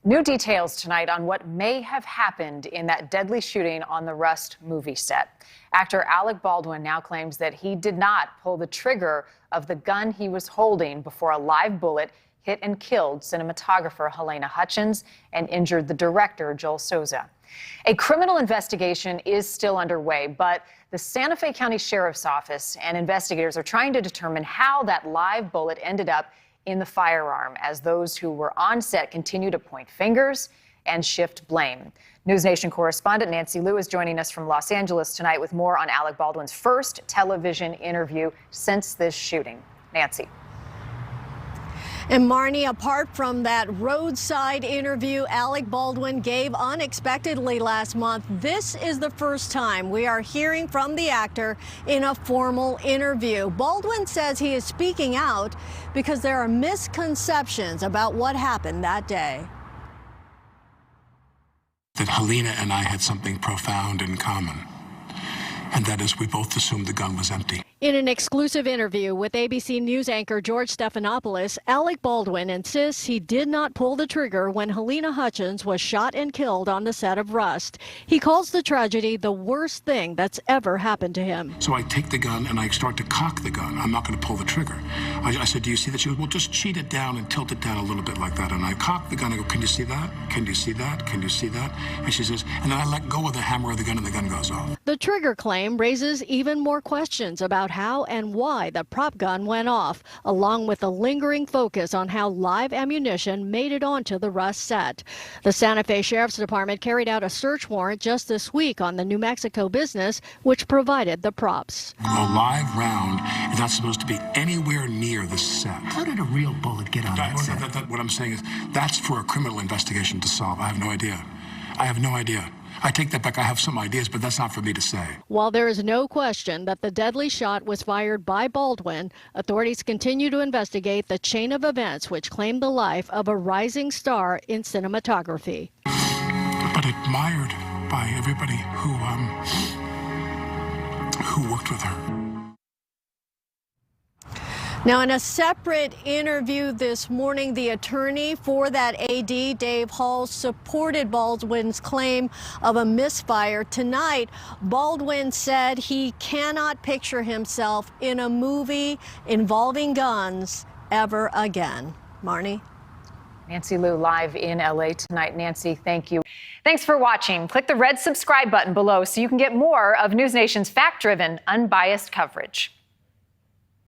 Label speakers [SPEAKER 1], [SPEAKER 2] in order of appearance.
[SPEAKER 1] New details tonight on what may have happened in that deadly shooting on the Rust movie set. Actor Alec Baldwin now claims that he did not pull the trigger of the gun he was holding before a live bullet hit and killed cinematographer Halyna Hutchins and injured the director, Joel Souza. A criminal investigation is still underway, but the Santa Fe County Sheriff's Office and investigators are trying to determine how that live bullet ended up in the firearm, as those who were on set continue to point fingers and shift blame. NewsNation correspondent Nancy Liu is joining us from Los Angeles tonight with more on Alec Baldwin's first television interview since this shooting. Nancy.
[SPEAKER 2] And Marnie, apart from that roadside interview Alec Baldwin gave unexpectedly last month, this is the first time we are hearing from the actor in a formal interview. Baldwin says he is speaking out because there are misconceptions about what happened that day.
[SPEAKER 3] That Halyna and I had something profound in common, and that is we both assumed the gun was empty.
[SPEAKER 2] In an exclusive interview with ABC News anchor George Stephanopoulos, Alec Baldwin insists he did not pull the trigger when Halyna Hutchins was shot and killed on the set of Rust. He calls the tragedy the worst thing that's ever happened to him.
[SPEAKER 3] So I take the gun and I start to cock the gun. I'm not going to pull the trigger. I said, do you see that? She goes, well, just cheat it down and tilt it down a little bit like that. And I cock the gun. I go, can you see that? Can you see that? Can you see that? And she says, and then I let go of the hammer of the gun and the gun goes off.
[SPEAKER 2] The trigger claim raises even more questions about how and why the prop gun went off, along with a lingering focus on how live ammunition made it onto the Rust set. The Santa Fe Sheriff's Department carried out a search warrant just this week on the New Mexico business, which provided the props.
[SPEAKER 3] A live round is not supposed to be anywhere near the set.
[SPEAKER 4] How did a real bullet get on that set?
[SPEAKER 3] What I'm saying is that's for a criminal investigation to solve. I have no idea. I have no idea. I take that back. I have some ideas, but that's not for me to say.
[SPEAKER 2] While there is no question that the deadly shot was fired by Baldwin, authorities continue to investigate the chain of events which claimed the life of a rising star in cinematography.
[SPEAKER 3] But admired by everybody who worked with her.
[SPEAKER 2] Now, in a separate interview this morning, the attorney for that AD, Dave Hall, supported Baldwin's claim of a misfire. Tonight, Baldwin said he cannot picture himself in a movie involving guns ever again. Marnie?
[SPEAKER 1] Nancy Liu live in LA tonight. Nancy, thank you. Thanks for watching. Click the red subscribe button below so you can get more of NewsNation's fact-driven, unbiased coverage.